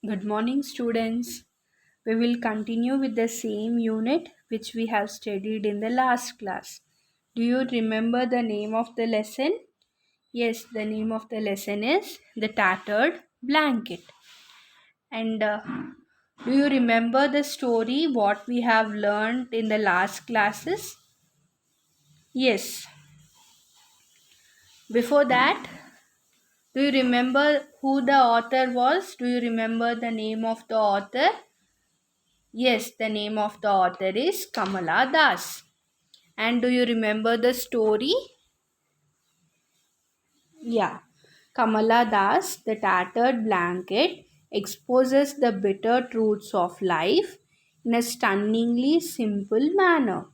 Good morning, students. We will continue with the same unit which we have studied in the last class. Do you remember the name of the lesson? Yes, the name of the lesson is The Tattered Blanket. And do you remember the story what we have learned in the last classes? Yes. Before that, do you remember who the author was? Do you remember the name of the author? Yes, the name of the author is Kamala Das. And do you remember the story? Yeah. Kamala Das, the tattered blanket, exposes the bitter truths of life in a stunningly simple manner.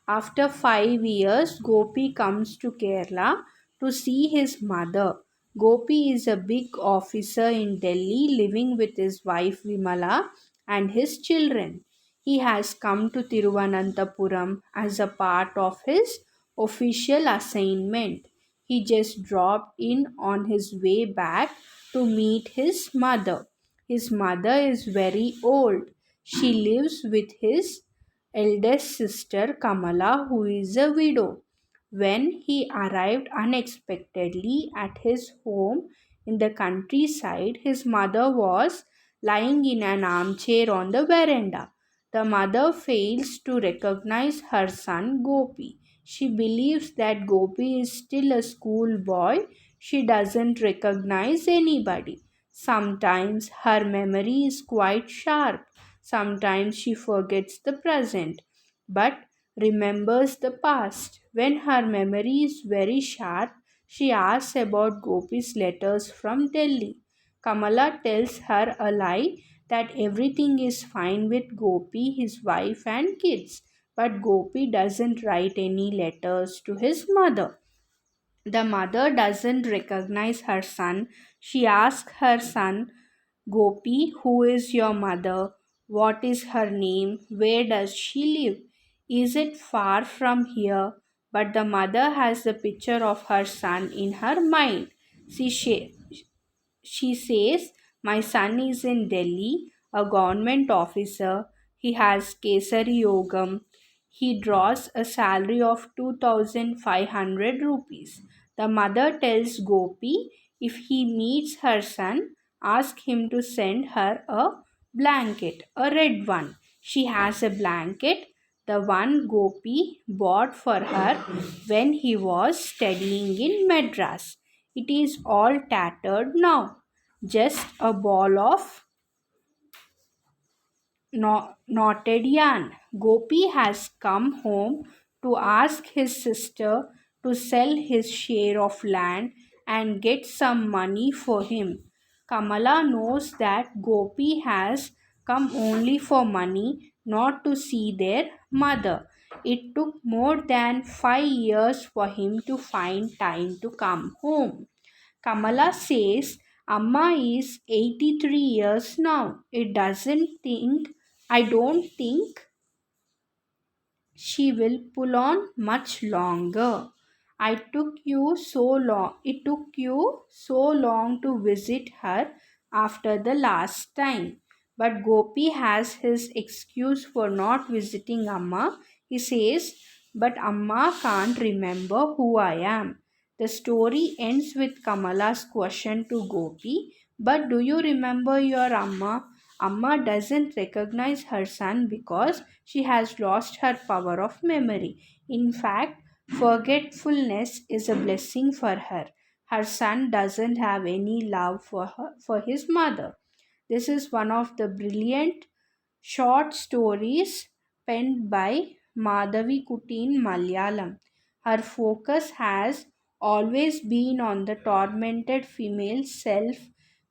After 5 years, Gopi comes to Kerala to see his mother. Gopi is a big officer in Delhi living with his wife Vimala and his children. He has come to Tiruvananthapuram as a part of his official assignment. He just dropped in on his way back to meet his mother. His mother is very old. She lives with his eldest sister Kamala, who is a widow. When he arrived unexpectedly at his home in the countryside, his mother was lying in an armchair on the veranda. The mother fails to recognize her son Gopi. She believes that Gopi is still a schoolboy. She doesn't recognize anybody. Sometimes her memory is quite sharp. Sometimes she forgets the present, but remembers the past. When her memory is very sharp, she asks about Gopi's letters from Delhi. Kamala tells her a lie that everything is fine with Gopi, his wife, and kids. But Gopi doesn't write any letters to his mother. The mother doesn't recognize her son. She asks her son, Gopi, who is your mother? What is her name? Where does she live? Is it far from here? But the mother has the picture of her son in her mind. She says, my son is in Delhi, a government officer. He has Kesari Yogam. He draws a salary of 2500 rupees. The mother tells Gopi if he meets her son, ask him to send her a blanket, a red one. She has a blanket, the one Gopi bought for her when he was studying in Madras. It is all tattered now, just a ball of knotted yarn. Gopi has come home to ask his sister to sell his share of land and get some money for him. Kamala knows that Gopi has come only for money, not to see their mother. It took more than 5 years for him to find time to come home. Kamala says Amma is 83 years now. I don't think she will pull on much longer. It took you so long to visit her after the last time. But Gopi has his excuse for not visiting Amma. He says, but Amma can't remember who I am. The story ends with Kamala's question to Gopi, but do you remember your Amma? Amma doesn't recognize her son because she has lost her power of memory. In fact, forgetfulness is a blessing for her. Her son doesn't have any love for his mother. This is one of the brilliant short stories penned by Madhavi Kuti in Malayalam. Her focus has always been on the tormented female self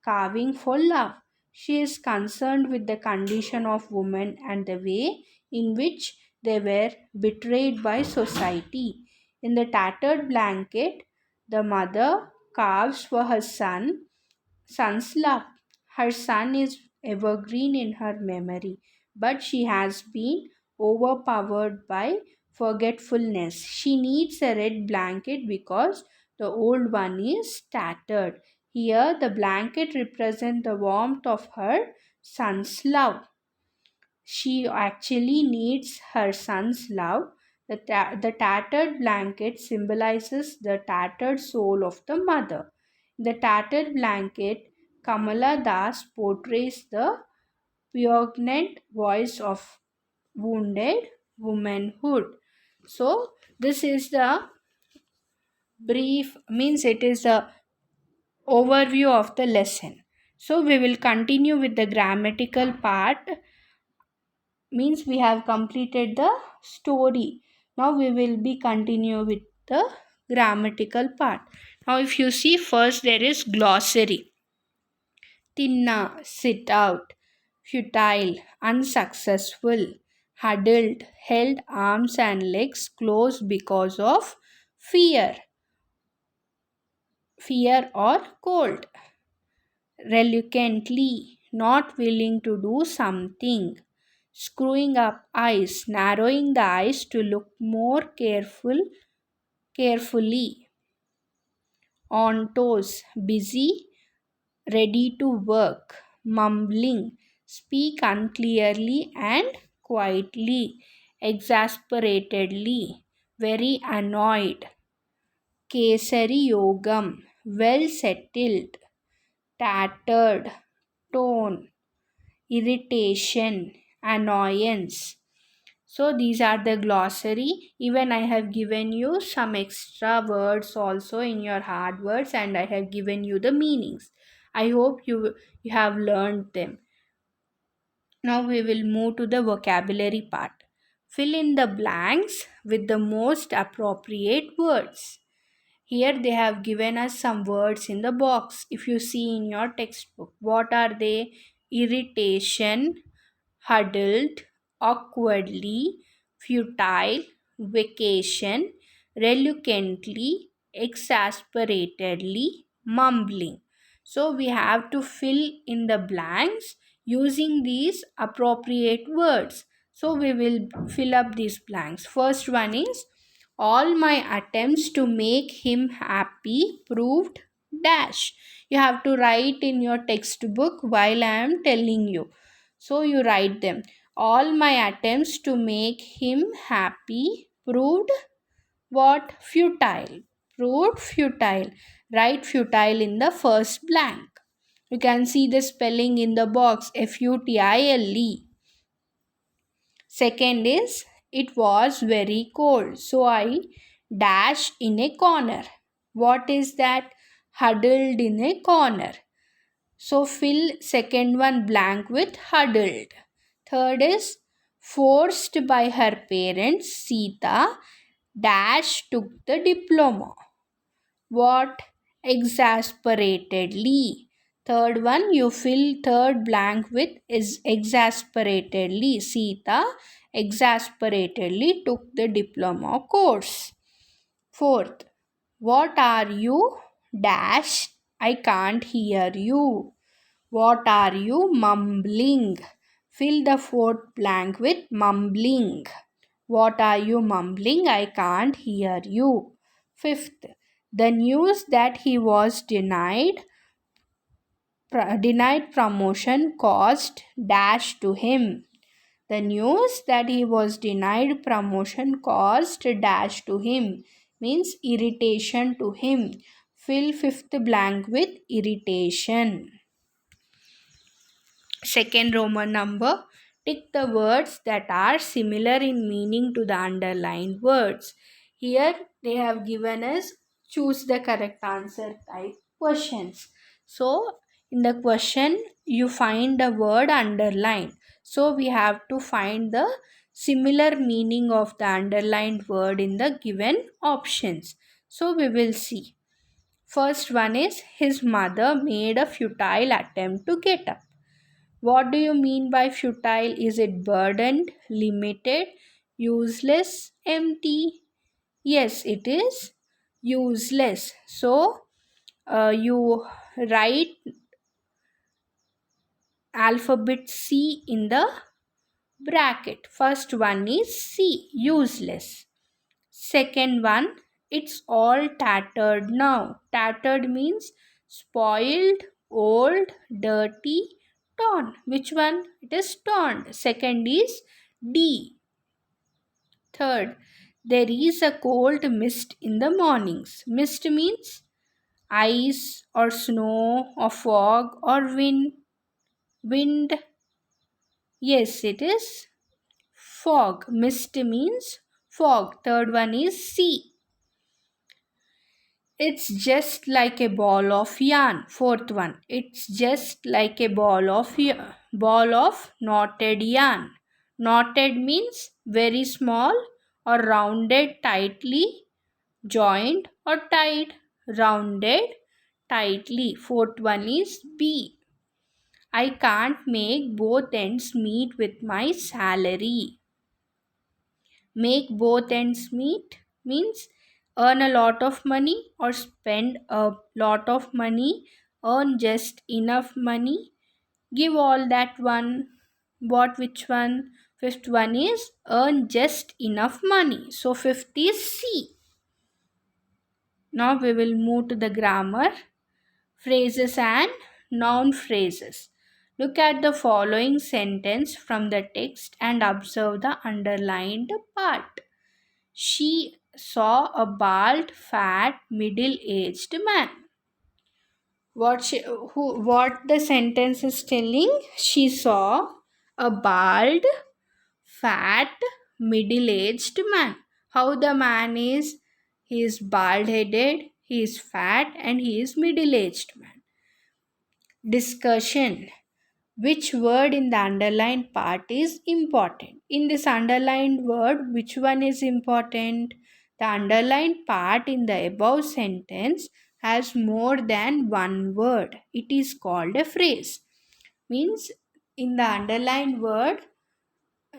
carving for love. She is concerned with the condition of women and the way in which they were betrayed by society. In the tattered blanket, the mother carves for her son's love. Her son is evergreen in her memory, but she has been overpowered by forgetfulness. She needs a red blanket because the old one is tattered. Here, the blanket represents the warmth of her son's love. She actually needs her son's love. The tattered blanket symbolizes the tattered soul of the mother. The tattered blanket, Kamala Das portrays the poignant voice of wounded womanhood. So, this is the brief, means it is the overview of the lesson. So, we will continue with the grammatical part, means we have completed the story. Now we will be continue with the grammatical part. Now if you see, first there is glossary. Tinna, sit out. Futile, unsuccessful. Huddled, held arms and legs closed because of fear or cold. Reluctantly, not willing to do something. Screwing up eyes, narrowing the eyes to look more carefully. On toes, busy, ready to work. Mumbling, speak unclearly and quietly. Exasperatedly, very annoyed. Kesari yogam, well settled. Tattered, tone, irritation, annoyance. So these are the glossary. Even I have given you some extra words also in your hard words, and I have given you the meanings. I hope you have learned them. Now we will move to the vocabulary part. Fill in the blanks with the most appropriate words. Here they have given us some words in the box. If you see in your textbook, what are they? Irritation, huddled, awkwardly, futile, vacation, reluctantly, exasperatedly, mumbling. So we have to fill in the blanks using these appropriate words. So we will fill up these blanks. First one is, all my attempts to make him happy proved dash. You have to write in your textbook while I am telling you. So you write them. All my attempts to make him happy proved what? Futile. Proved futile. Write futile in the first blank. You can see the spelling in the box, Futile. Second is, it was very cold, so I dashed in a corner. What is that? Huddled in a corner. So fill second one blank with huddled. Third is, forced by her parents, Sita dash took the diploma. What? Exasperatedly. Third one, you fill third blank with is exasperatedly. Sita exasperatedly took the diploma course. Fourth, what are you? Dash, I can't hear you. What are you mumbling? Fill the fourth blank with mumbling. What are you mumbling? I can't hear you. Fifth, the news that he was denied promotion caused dash to him. The news that he was denied promotion caused dash to him, means irritation to him. Fill fifth blank with irritation. Second Roman number, tick the words that are similar in meaning to the underlined words. Here they have given us choose the correct answer type questions. So in the question you find the word underlined. So we have to find the similar meaning of the underlined word in the given options. So we will see. First one is, his mother made a futile attempt to get up. What do you mean by futile? Is it burdened, limited, useless, empty? Yes, it is useless. So, you write alphabet C in the bracket. First one is C, useless. Second one, it's all tattered now. Tattered means Spoiled, old, dirty, torn. Which one? It is torn. Second is D. Third, there is a cold mist in the mornings. Mist means ice or snow or fog or wind. Wind. Yes, it is fog. Mist means fog. Third one is C. It's just like a ball of yarn. Fourth one. It's just like a ball of knotted yarn. Knotted means very small or rounded tightly, joined or tied. Rounded tightly. Fourth one is B. I can't make both ends meet with my salary. Make both ends meet means earn a lot of money or spend a lot of money, earn just enough money, give all that one. What, which one? Fifth one is earn just enough money. So fifth is C. Now we will move to the grammar, phrases and noun phrases. Look at the following sentence from the text and observe the underlined part. She saw a bald, fat, middle-aged man. What the sentence is telling? She saw a bald, fat, middle-aged man. How the man is? He is bald-headed, he is fat, and he is middle-aged man. Discussion. Which word in the underlined part is important? In this underlined word, which one is important? The underlined part in the above sentence has more than one word. It is called a phrase. Means in the underlined word,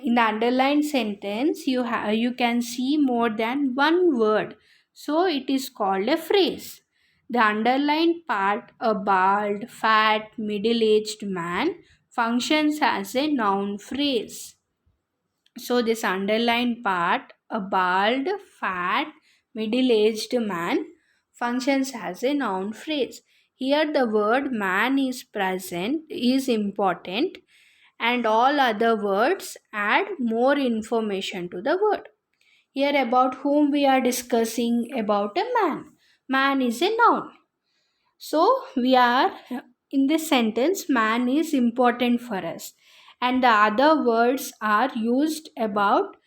in the underlined sentence, you can see more than one word. So it is called a phrase. The underlined part, a bald, fat, middle-aged man, functions as a noun phrase. So this underlined part, a bald, fat, middle-aged man, functions as a noun phrase. Here the word man is present, is important, and all other words add more information to the word. Here about whom we are discussing, about a man. Man is a noun. So we are in this sentence, man is important for us. And the other words are used about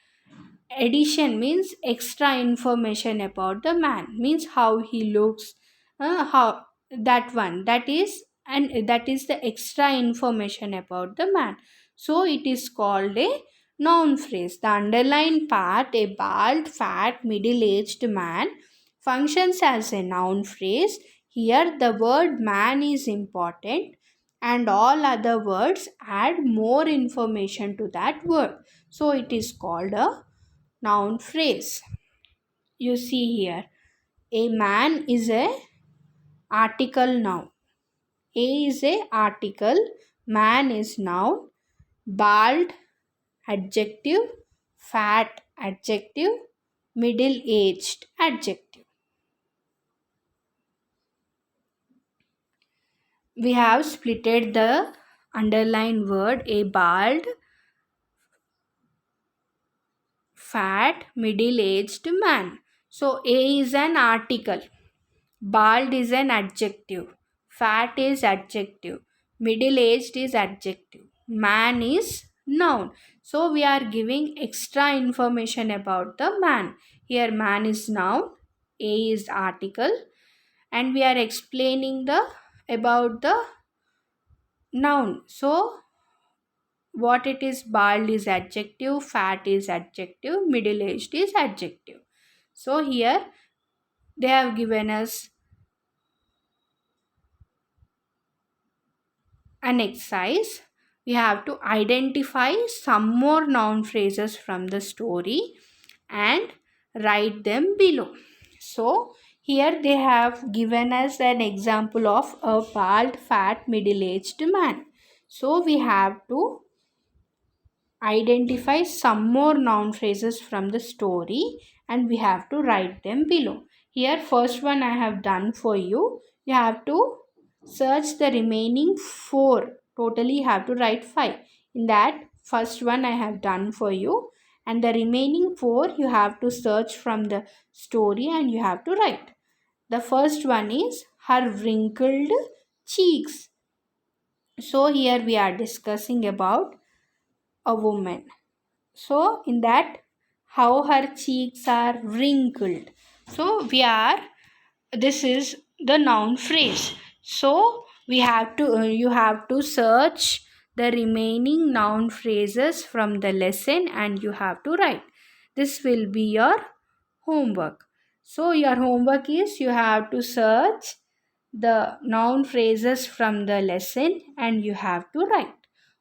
addition, means extra information about the man, means how he looks, how that one, that is, and that is the extra information about the man. So it is called a noun phrase. The underlined part, a bald, fat, middle-aged man, functions as a noun phrase. Here the word man is important and all other words add more information to that word. So it is called a noun phrase. You see here, a man is a article noun. A is a article, man is noun, bald adjective, fat adjective, middle aged adjective. We have splitted the underlined word, a bald, fat, middle aged man. So A is an article, bald is an adjective, fat is adjective, middle aged is adjective, man is noun. So we are giving extra information about the man. Here man is noun, A is article, and we are explaining the about the noun. So what it is, bald is adjective, fat is adjective, middle aged is adjective. So here they have given us an exercise. We have to identify some more noun phrases from the story and write them below. So here they have given us an example of a bald, fat, middle-aged man. So we have to identify some more noun phrases from the story and we have to write them below. Here first one I have done for you. You have to Search the remaining 4. Totally you have to write 5. In that first one I have done for you, and the remaining 4 you have to search from the story and you have to write. The first one is her wrinkled cheeks. So here we are discussing about a woman. So in that, how her cheeks are wrinkled. So this is the noun phrase. So we have to you have to search the remaining noun phrases from the lesson and you have to write. This will be your homework. So your homework is you have to search the noun phrases from the lesson and you have to write.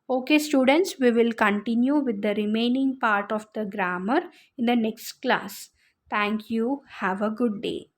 Okay, students, we will continue with the remaining part of the grammar in the next class. Thank you. Have a good day.